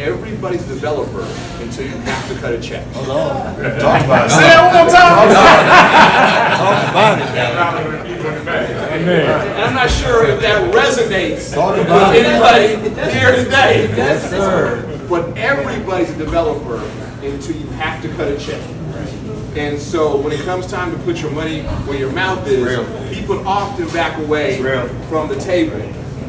everybody's a developer until you have to cut a check. Hold on. Talk about it. Say that one more time. Talk about it. And I'm not sure if that resonates with anybody here today. Yes, sir. But everybody's a developer until you have to cut a check. And so when it comes time to put your money where your mouth is, people often back away from the table.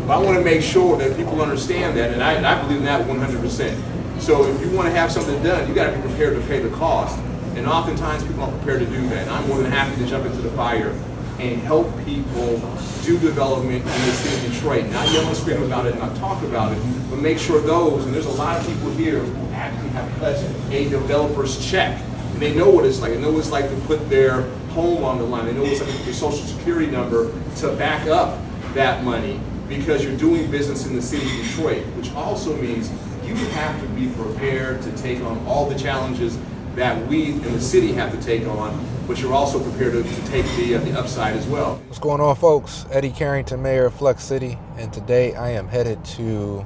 But I want to make sure that people understand that, and I believe in that 100%. So if you want to have something done, you got to be prepared to pay the cost. And oftentimes people aren't prepared to do that. And I'm more than happy to jump into the fire and help people do development in the city of Detroit. Not yell and scream about it, not talk about it, but make sure those, and there's a lot of people here who actually have cut a developer's check. And they know what it's like. They know what it's like to put their home on the line. They know what it's like to put their social security number to back up that money because you're doing business in the city of Detroit, which also means you have to be prepared to take on all the challenges that we in the city have to take on, but you're also prepared to take the upside as well. What's going on, folks? Eddy Carrington, Mayor of Flux City, and today I am headed to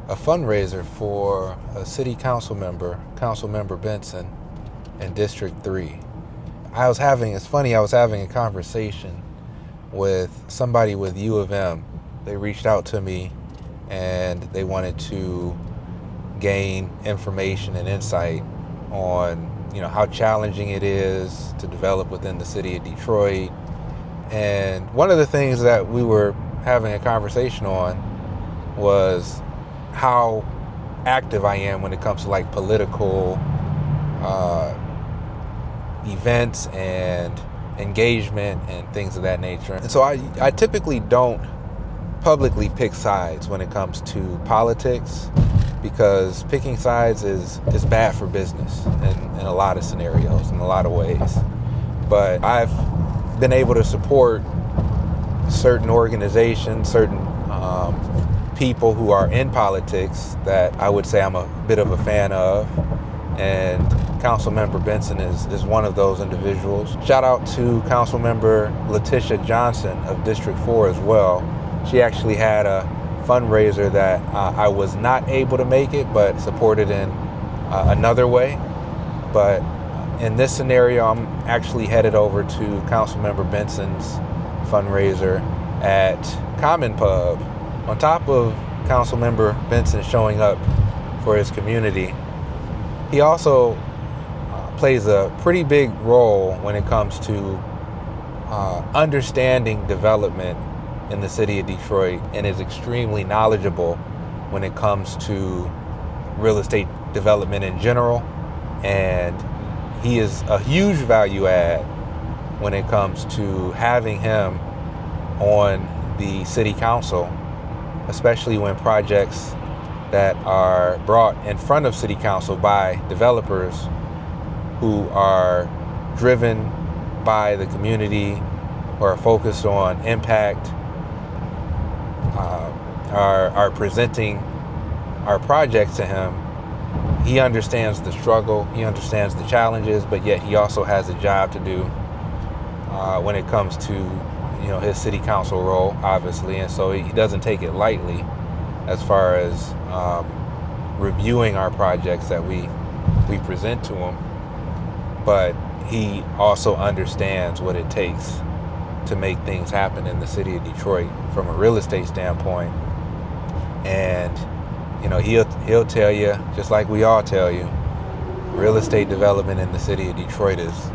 a fundraiser for a city council member, Councilmember Benson, in District 3. It's funny, I was having a conversation with somebody with U of M. They reached out to me and they wanted to gain information and insight on, how challenging it is to develop within the city of Detroit. And one of the things that we were having a conversation on was how active I am when it comes to like political events and engagement and things of that nature. And so I typically don't publicly pick sides when it comes to politics, because picking sides is bad for business in a lot of scenarios, in a lot of ways. But I've been able to support certain organizations, certain people who are in politics that I would say I'm a bit of a fan of. And Councilmember Benson is one of those individuals. Shout out to Councilmember Letitia Johnson of District 4 as well. She actually had a fundraiser that I was not able to make it, but supported in another way. But in this scenario, I'm actually headed over to Councilmember Benson's fundraiser at Common Pub. On top of Councilmember Benson showing up for his community, he also plays a pretty big role when it comes to understanding development in the city of Detroit, and is extremely knowledgeable when it comes to real estate development in general. And he is a huge value add when it comes to having him on the city council, especially when projects that are brought in front of city council by developers who are driven by the community or are focused on impact, are presenting our projects to him. He understands the struggle, he understands the challenges, but yet he also has a job to do when it comes to his city council role, obviously. And so he doesn't take it lightly as far as reviewing our projects that we present to him. But he also understands what it takes to make things happen in the city of Detroit from a real estate standpoint. And he'll tell you, just like we all tell you, real estate development in the city of Detroit is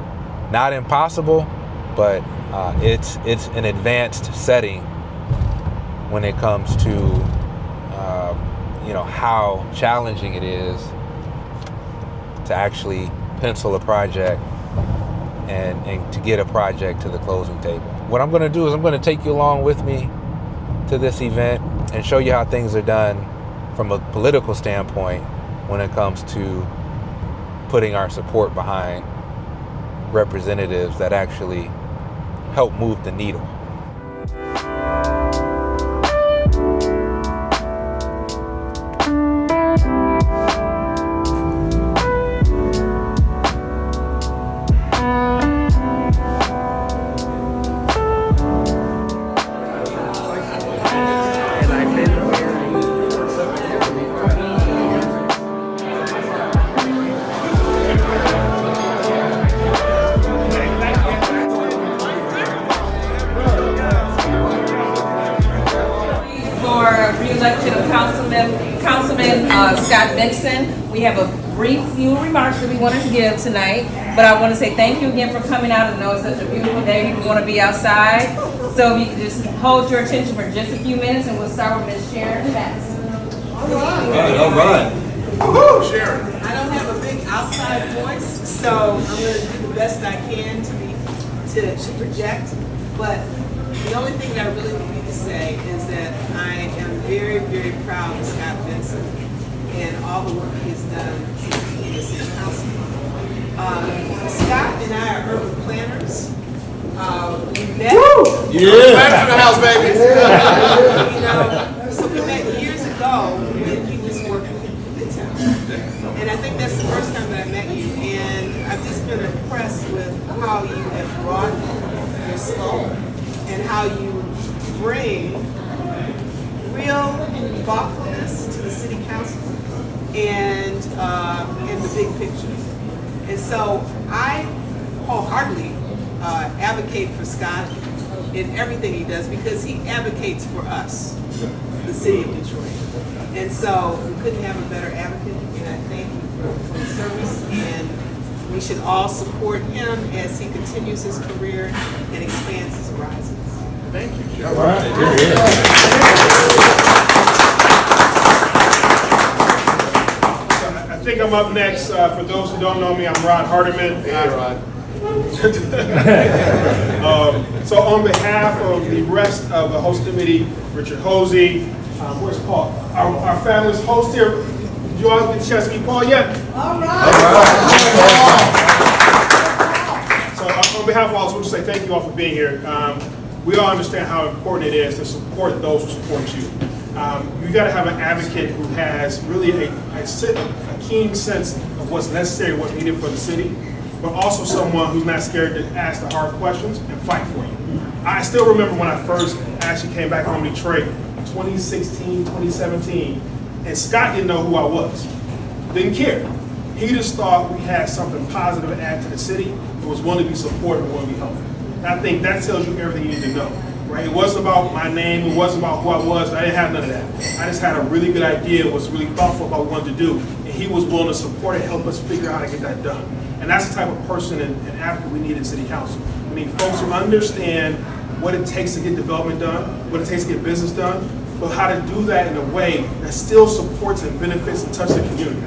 not impossible, but it's an advanced setting when it comes to how challenging it is to actually pencil a project and to get a project to the closing table. What I'm going to do is I'm going to take you along with me to this event and show you how things are done from a political standpoint when it comes to putting our support behind representatives that actually help move the needle. Scott Benson. We have a brief few remarks that we wanted to give tonight, but I want to say thank you again for coming out. I know it's such a beautiful day. People want to be outside. So if you can just hold your attention for just a few minutes, and we'll start with Ms. Sharon Max. All right. Woo, Sharon. I don't have a big outside voice, so I'm going to do the best I can to project. But the only thing that I really need to say is that I am very, very proud of Scott Benson and all the work he has done since he became the city council. Scott and I are urban planners. We met. Back to the house, baby. So we met years ago when he was working in Midtown. And I think that's the first time that I met you. And I've just been impressed with how you have broadened your scope and how you bring real thoughtfulness to the city council and in the big picture. And so I wholeheartedly advocate for Scott in everything he does because he advocates for us, the city of Detroit. And so we couldn't have a better advocate, and I thank you for his service, and we should all support him as he continues his career and expands his horizons. Thank you, Sharon. All right. I think I'm up next. For those who don't know me, I'm Rod Hardiman. Hey, Rod. So on behalf of the rest of the host committee, Richard Hosey, where's Paul? Our fabulous host here. Did you all get a chance to meet Paul yet? All right. So on behalf of all of us, we'll just say thank you all for being here. We all understand how important it is to support those who support you. You got to have an advocate who has really a keen sense of what's necessary, what's needed for the city, but also someone who's not scared to ask the hard questions and fight for you. I still remember when I first actually came back home to Detroit, 2016, 2017, and Scott didn't know who I was. Didn't care. He just thought we had something positive to add to the city. It was willing to be supportive and willing to be helpful. And I think that tells you everything you need to know. Right? It wasn't about my name, it wasn't about who I was, I didn't have none of that. I just had a really good idea, was really thoughtful about what we wanted to do, and he was willing to support and help us figure out how to get that done. And that's the type of person and advocate we need in city council. We need folks who understand what it takes to get development done, what it takes to get business done, but how to do that in a way that still supports and benefits and touches the community.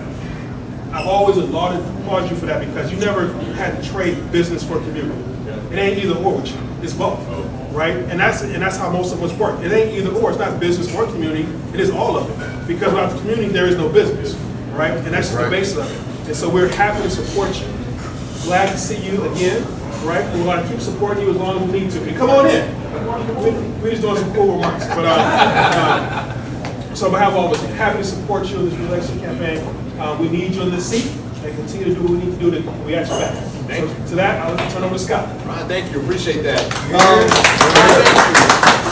I've always applauded you for that because you never had to trade business for community. It ain't either or with you, it's both. Right? And that's how most of us work. It ain't either or. It's not business or community. It is all of it. Because without the community, there is no business. Right? And that's just the basis of it. And so we're happy to support you. Glad to see you again. Right? We're going to keep supporting you as long as we need to. And come on in. We're just doing some cool remarks. But so on behalf of all of us, happy to support you in this election campaign. We need you in this seat and continue to do what we need to do to we ask you back. So to that, I'll turn over to Scott. Ron, thank you. Appreciate that.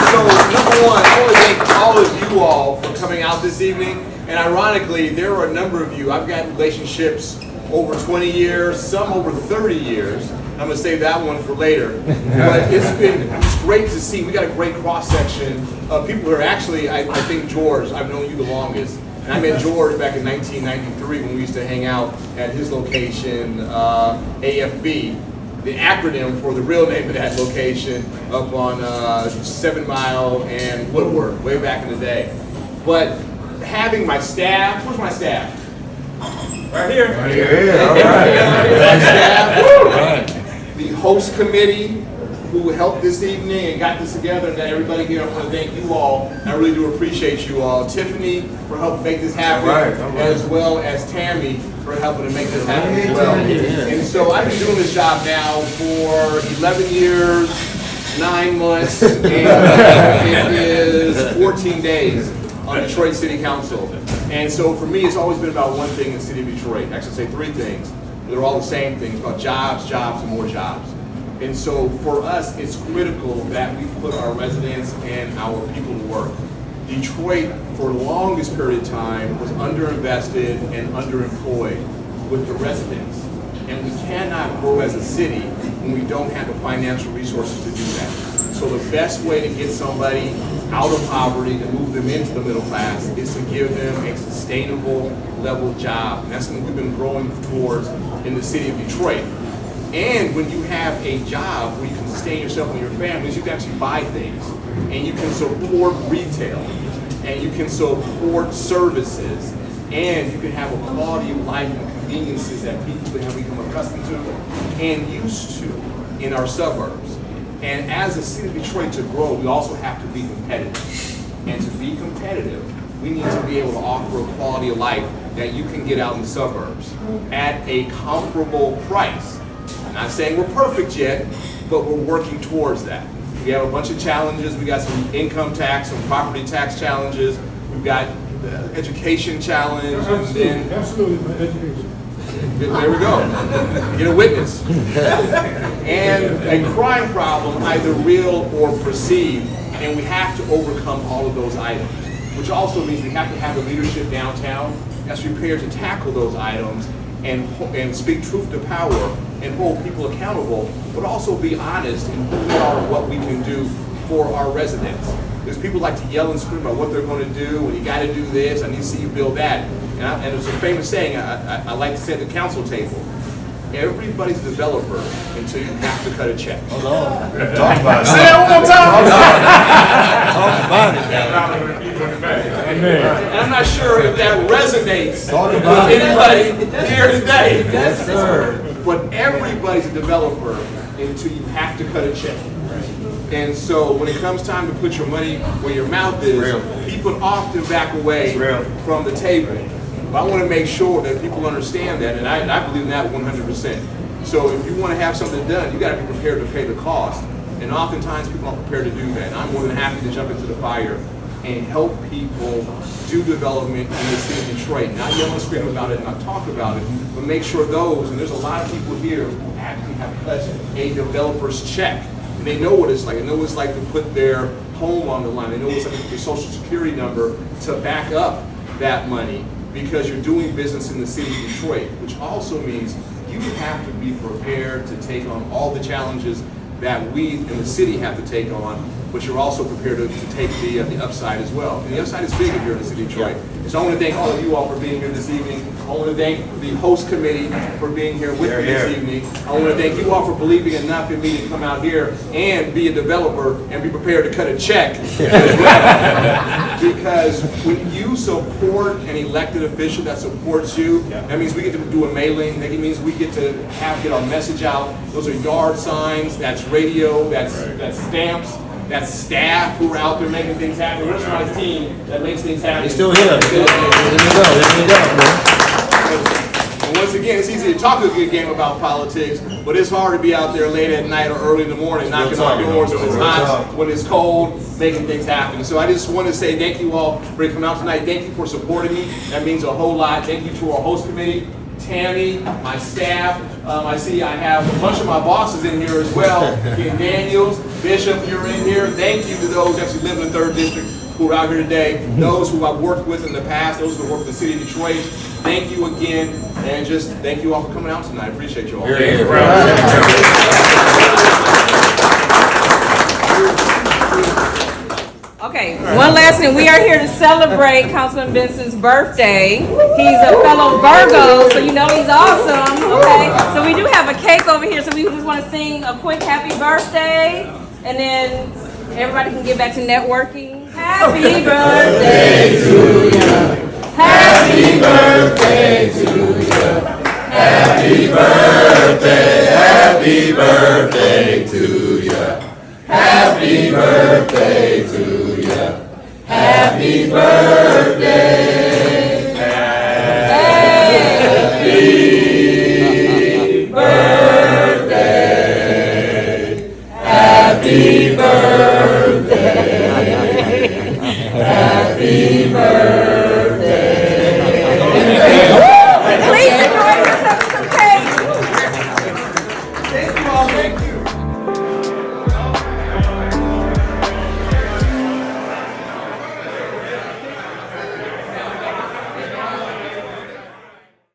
So, number one, I want to thank all of you all for coming out this evening. And ironically, there are a number of you. I've got relationships over 20 years, some over 30 years. I'm going to save that one for later. But it's great to see. We got a great cross-section of people who are actually, I think George, I've known you the longest. And I met George back in 1993 when we used to hang out at his location, AFB, the acronym for the real name of that location, up on 7 Mile and Woodward, way back in the day. But having my staff, where's my staff? Right here. Right here. All right. My staff, the host committee, who helped this evening and got this together and got everybody here. I want to thank you all. I really do appreciate you all. Tiffany for helping make this happen, as well as Tammy for helping to make this happen as well. And so I've been doing this job now for 11 years, 9 months, and it is 14 days on Detroit City Council. And so for me, it's always been about one thing in the city of Detroit. Actually, say 3 things. They're all the same things, about jobs, jobs, and more jobs. And so for us, it's critical that we put our residents and our people to work. Detroit, for the longest period of time, was underinvested and underemployed with the residents. And we cannot grow as a city when we don't have the financial resources to do that. So so the best way to get somebody out of poverty and move them into the middle class is to give them a sustainable level job. And that's something we've been growing towards in the city of Detroit. And when you have a job where you can sustain yourself and your families, you can actually buy things. And you can support retail. And you can support services. And you can have a quality of life and conveniences that people have become accustomed to and used to in our suburbs. And as a city of Detroit to grow, we also have to be competitive. And to be competitive, we need to be able to offer a quality of life that you can get out in the suburbs at a comparable price. I'm not saying we're perfect yet, but we're working towards that. We have a bunch of challenges. We got some income tax, some property tax challenges. We've got the education challenge. Absolutely, education. There we go. Get a witness. And a crime problem, either real or perceived, and we have to overcome all of those items, which also means we have to have the leadership downtown that's prepared to tackle those items and speak truth to power and hold people accountable, but also be honest in who we are and what we can do for our residents. Because people like to yell and scream about what they're going to do, and you got to do this, I need to see you build that. And it's a famous saying I like to say at the council table: everybody's a developer until you have to cut a check. Hold on. Talk about it. Say that one more time. Talk about it. And I'm not sure if that resonates Talk with about it. anybody here today. Yes, sir. But everybody's a developer until you have to cut a check. And so when it comes time to put your money where your mouth is, people often back away from the table. But I want to make sure that people understand that, and I believe in that 100%. So if you want to have something done, you got to be prepared to pay the cost. And oftentimes people aren't prepared to do that. And I'm more than happy to jump into the fire and help people do development in the city of Detroit. Not yell and scream about it, not talk about it, but make sure those, and there's a lot of people here who actually have cut a developer's check. And they know what it's like. They know what it's like to put their home on the line. They know what it's like to put their social security number to back up that money because you're doing business in the city of Detroit, which also means you have to be prepared to take on all the challenges that we in the city have to take on, but you're also prepared to take the upside as well. And the upside is big here in the city of Detroit. So I want to thank all of you all for being here this evening. I want to thank the host committee for being here with me this evening. I want to thank you all for believing enough in me to come out here and be a developer and be prepared to cut a check. Because when you support an elected official that supports you, that means we get to do a mailing. That means we get to get our message out. Those are yard signs, that's radio, that's stamps. That's staff who are out there making things happen. Where's my team that makes things happen? He's still here. There you go, man. And once again, it's easy to talk a good game about politics, but it's hard to be out there late at night or early in the morning knocking on doors when it's hot, when it's cold, making things happen. So I just want to say thank you all for coming out tonight. Thank you for supporting me. That means a whole lot. Thank you to our host committee, Tammy, my staff. I see I have a bunch of my bosses in here as well. Ken Daniels, Bishop, you're in here. Thank you to those who actually live in the 3rd District who are out here today. Those who I've worked with in the past, those who work in the city of Detroit. Thank you again, and just thank you all for coming out tonight. I appreciate you all. Okay, one last thing. We are here to celebrate Councilman Benson's birthday. He's a fellow Virgo, so you know he's awesome. Okay, so we do have a cake over here, so we just want to sing a quick happy birthday, and then everybody can get back to networking. Happy birthday to you. Happy birthday.